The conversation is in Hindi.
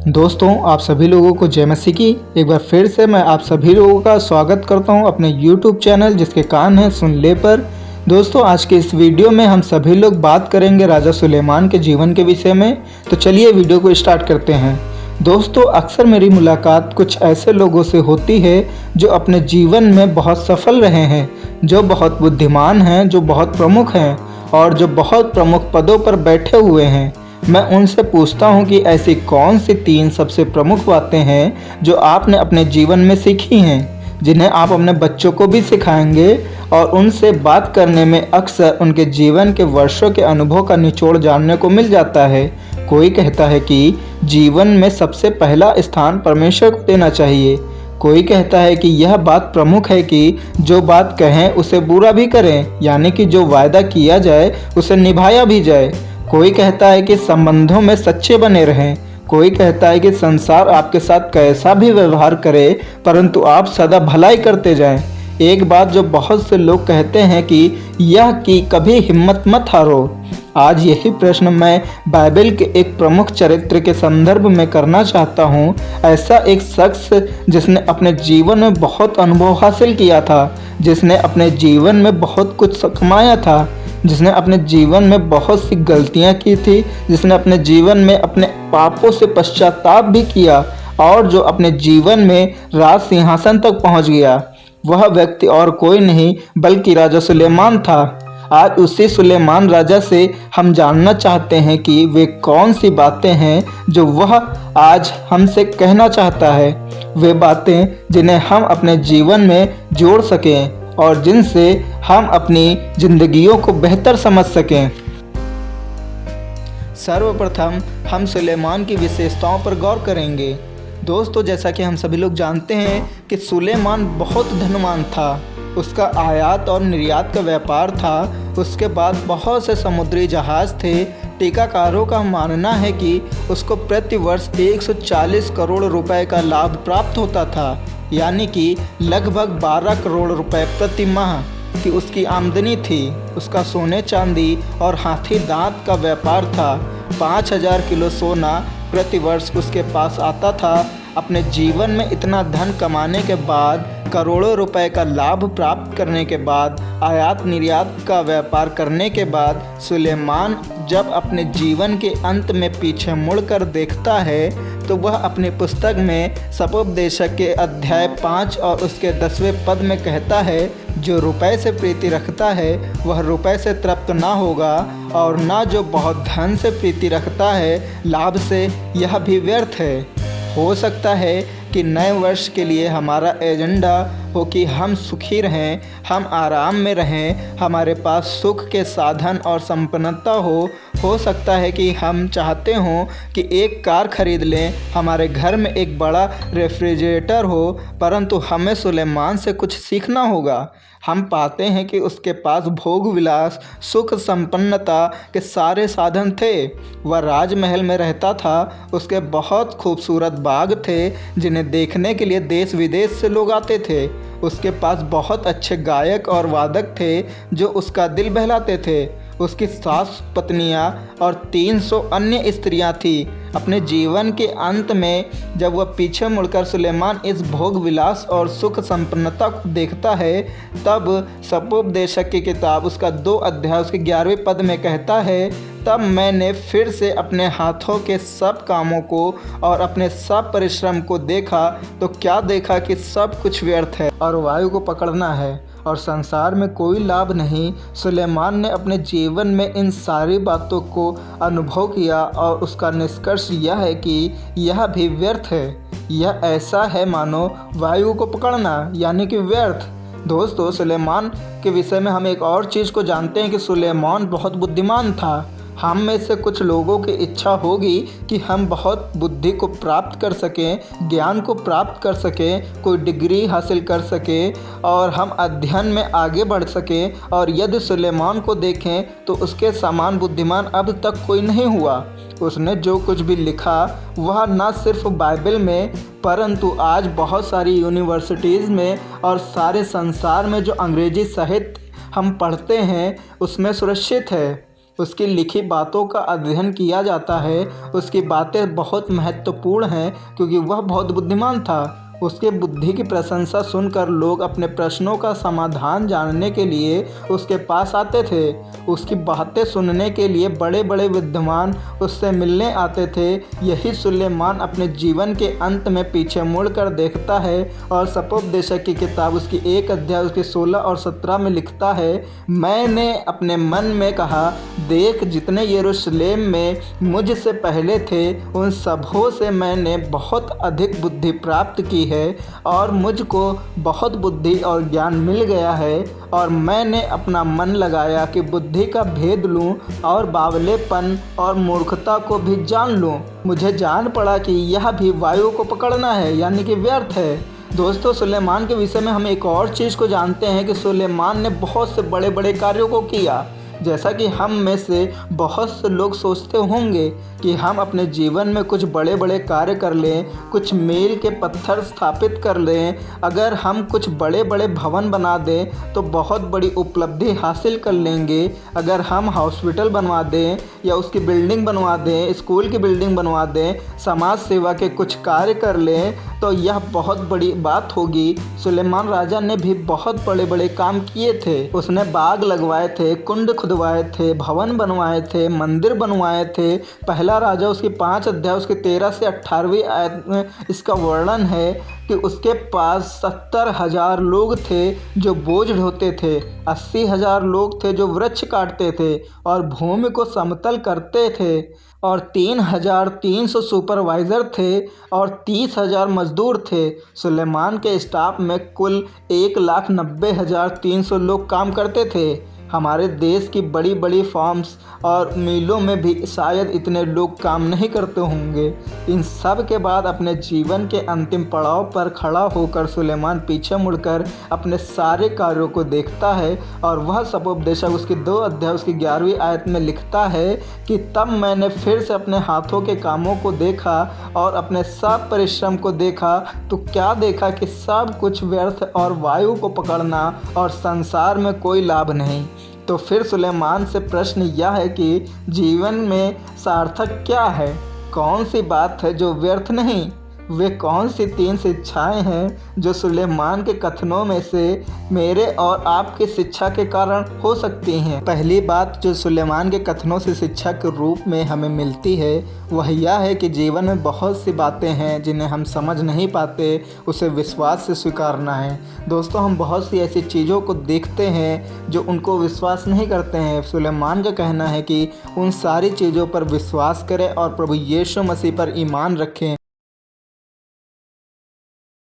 दोस्तों, आप सभी लोगों को जय मसीह की। एक बार फिर से मैं आप सभी लोगों का स्वागत करता हूं अपने YouTube चैनल जिसके कान हैं सुन ले पर। दोस्तों, आज के इस वीडियो में हम सभी लोग बात करेंगे राजा सुलेमान के जीवन के विषय में। तो चलिए वीडियो को स्टार्ट करते हैं। दोस्तों, अक्सर मेरी मुलाकात कुछ ऐसे लोगों से होती है जो अपने जीवन में बहुत सफल रहे हैं, जो बहुत बुद्धिमान हैं, जो बहुत प्रमुख हैं और जो बहुत प्रमुख पदों पर बैठे हुए हैं। मैं उनसे पूछता हूं कि ऐसी कौन सी 3 सबसे प्रमुख बातें हैं जो आपने अपने जीवन में सीखी हैं, जिन्हें आप अपने बच्चों को भी सिखाएंगे। और उनसे बात करने में अक्सर उनके जीवन के वर्षों के अनुभव का निचोड़ जानने को मिल जाता है। कोई कहता है कि जीवन में सबसे पहला स्थान परमेश्वर को देना चाहिए। कोई कहता है कि यह बात प्रमुख है कि जो बात कहें उसे पूरा भी करें, यानी कि जो वायदा किया जाए उसे निभाया भी जाए। कोई कहता है कि संबंधों में सच्चे बने रहें। कोई कहता है कि संसार आपके साथ कैसा भी व्यवहार करे परंतु आप सदा भलाई करते जाएं। एक बात जो बहुत से लोग कहते हैं कि यह कि कभी हिम्मत मत हारो। आज यही प्रश्न मैं बाइबल के एक प्रमुख चरित्र के संदर्भ में करना चाहता हूँ। ऐसा एक शख्स जिसने अपने जीवन में बहुत अनुभव हासिल किया था, जिसने अपने जीवन में बहुत कुछ कमाया था, जिसने अपने जीवन में बहुत सी गलतियां की थी, जिसने अपने जीवन में अपने पापों से पश्चाताप भी किया और जो अपने जीवन में राज सिंहासन तक पहुंच गया। वह व्यक्ति और कोई नहीं बल्कि राजा सुलेमान था। आज उसी सुलेमान राजा से हम जानना चाहते हैं कि वे कौन सी बातें हैं जो वह आज हमसे कहना चाहता है। वे बातें जिन्हें हम अपने जीवन में जोड़ सकें और जिनसे हम अपनी जिंदगियों को बेहतर समझ सकें। सर्वप्रथम हम सुलेमान की विशेषताओं पर गौर करेंगे। दोस्तों, जैसा कि हम सभी लोग जानते हैं कि सुलेमान बहुत धनवान था। उसका आयात और निर्यात का व्यापार था। उसके बाद बहुत से समुद्री जहाज़ थे। टीकाकारों का मानना है कि उसको प्रति वर्ष 140 करोड़ रुपए का लाभ प्राप्त होता था, यानी कि लगभग 12 करोड़ रुपए प्रति माह की उसकी आमदनी थी। उसका सोने चांदी और हाथी दांत का व्यापार था। 5000 किलो सोना प्रति वर्ष उसके पास आता था। अपने जीवन में इतना धन कमाने के बाद, करोड़ों रुपए का लाभ प्राप्त करने के बाद, आयात निर्यात का व्यापार करने के बाद, सुलेमान जब अपने जीवन के अंत में पीछे मुड़कर देखता है तो वह अपनी पुस्तक में सपोपदेशक के अध्याय 5 और उसके 10वें पद में कहता है, जो रुपए से प्रीति रखता है वह रुपए से तृप्त ना होगा, और ना जो बहुत धन से प्रीति रखता है लाभ से, यह भी व्यर्थ है। हो सकता है कि नए वर्ष के लिए हमारा एजेंडा हो कि हम सुखी रहें, हम आराम में रहें, हमारे पास सुख के साधन और संपन्नता हो सकता है कि हम चाहते हों कि एक कार खरीद लें, हमारे घर में एक बड़ा रेफ्रिजरेटर हो, परंतु हमें सुलेमान से कुछ सीखना होगा। हम पाते हैं कि उसके पास भोग विलास, सुख संपन्नता के सारे साधन थे। वह राजमहल में रहता था। उसके बहुत खूबसूरत बाग थे जिन्हें देखने के लिए देश विदेश से लोग आते थे। उसके पास बहुत अच्छे गायक और वादक थे जो उसका दिल बहलाते थे। उसकी 7 पत्नियां और 300 अन्य स्त्रियां थीं। अपने जीवन के अंत में जब वह पीछे मुड़कर सुलेमान इस भोग विलास और सुख संपन्नता को देखता है, तब सपोपदेशक की किताब उसका 2 अध्याय उसके 11वें पद में कहता है, तब मैंने फिर से अपने हाथों के सब कामों को और अपने सब परिश्रम को देखा, तो क्या देखा कि सब कुछ व्यर्थ है और वायु को पकड़ना है और संसार में कोई लाभ नहीं। सुलेमान ने अपने जीवन में इन सारी बातों को अनुभव किया और उसका निष्कर्ष यह है कि यह भी व्यर्थ है। यह ऐसा है मानो वायु को पकड़ना, यानी कि व्यर्थ। दोस्तों, सुलेमान के विषय में हम एक और चीज़ को जानते हैं कि सुलेमान बहुत बुद्धिमान था। हम में से कुछ लोगों की इच्छा होगी कि हम बहुत बुद्धि को प्राप्त कर सकें, ज्ञान को प्राप्त कर सकें, कोई डिग्री हासिल कर सकें और हम अध्ययन में आगे बढ़ सकें। और यदि सुलेमान को देखें तो उसके समान बुद्धिमान अब तक कोई नहीं हुआ। उसने जो कुछ भी लिखा वह न सिर्फ बाइबल में परंतु आज बहुत सारी यूनिवर्सिटीज़ में और सारे संसार में जो अंग्रेजी साहित्य हम पढ़ते हैं उसमें सुरक्षित है। उसकी लिखी बातों का अध्ययन किया जाता है। उसकी बातें बहुत महत्वपूर्ण हैं क्योंकि वह बहुत बुद्धिमान था। उसके बुद्धि की प्रशंसा सुनकर लोग अपने प्रश्नों का समाधान जानने के लिए उसके पास आते थे। उसकी बातें सुनने के लिए बड़े बड़े विद्वान उससे मिलने आते थे। यही सुलेमान अपने जीवन के अंत में पीछे मुड़कर देखता है और सपोपदेशक की किताब उसकी 1 अध्याय उसके 16 और 17 में लिखता है, मैंने अपने मन में कहा, देख जितने यरूशलेम में मुझसे पहले थे उन सबों से मैंने बहुत अधिक बुद्धि प्राप्त की है और मुझको बहुत बुद्धि और ज्ञान मिल गया है। और मैंने अपना मन लगाया कि बुद्धि का भेद लूं और बावलेपन और मूर्खता को भी जान लूं। मुझे जान पड़ा कि यह भी वायु को पकड़ना है, यानी कि व्यर्थ है। दोस्तों, सुलेमान के विषय में हम एक और चीज़ को जानते हैं कि सुलेमान ने बहुत से बड़े बड़े कार्यों को किया। जैसा कि हम में से बहुत से लोग सोचते होंगे कि हम अपने जीवन में कुछ बड़े बड़े कार्य कर लें, कुछ मील के पत्थर स्थापित कर लें, अगर हम कुछ बड़े बड़े भवन बना दें तो बहुत बड़ी उपलब्धि हासिल कर लेंगे। अगर हम हॉस्पिटल बनवा दें या उसकी बिल्डिंग बनवा दें, स्कूल की बिल्डिंग बनवा दें, समाज सेवा के कुछ कार्य कर लें तो यह बहुत बड़ी बात होगी। सुलेमान राजा ने भी बहुत बड़े बड़े काम किए थे। उसने बाग लगवाए थे, कुंड खुदवाए थे, भवन बनवाए थे, मंदिर बनवाए थे। पहला राजा उसकी 5 अध्याय उसके 13 से 18वीं आयत में इसका वर्णन है कि उसके पास 70,000 लोग थे जो बोझ ढोते थे, 80,000 लोग थे जो वृक्ष काटते थे और भूमि को समतल करते थे, और 3,300 सुपरवाइज़र थे और 30,000 मजदूर थे। सुलेमान के स्टाफ में कुल 1,90,300 लोग काम करते थे। हमारे देश की बड़ी बड़ी फार्म्स और मिलों में भी शायद इतने लोग काम नहीं करते होंगे। इन सब के बाद अपने जीवन के अंतिम पड़ाव पर खड़ा होकर सुलेमान पीछे मुड़कर अपने सारे कार्यों को देखता है और वह सपोपदेशक उसकी 2 अध्याय उसकी 11वीं आयत में लिखता है कि तब मैंने फिर से अपने हाथों के कामों को देखा और अपने सब परिश्रम को देखा, तो क्या देखा कि सब कुछ व्यर्थ और वायु को पकड़ना और संसार में कोई लाभ नहीं। तो फिर सुलेमान से प्रश्न यह है कि जीवन में सार्थक क्या है? कौन सी बात है जो व्यर्थ नहीं? वे कौन सी 3 शिक्षाएं हैं जो सुलेमान के कथनों में से मेरे और आपकी शिक्षा के कारण हो सकती हैं? पहली बात जो सुलेमान के कथनों से शिक्षा के रूप में हमें मिलती है वह यह है कि जीवन में बहुत सी बातें हैं जिन्हें हम समझ नहीं पाते, उसे विश्वास से स्वीकारना है। दोस्तों, हम बहुत सी ऐसी चीज़ों को देखते हैं जो उनको विश्वास नहीं करते हैं। सुलेमान का कहना है कि उन सारी चीज़ों पर विश्वास करें और प्रभु यीशु मसीह पर ईमान रखें।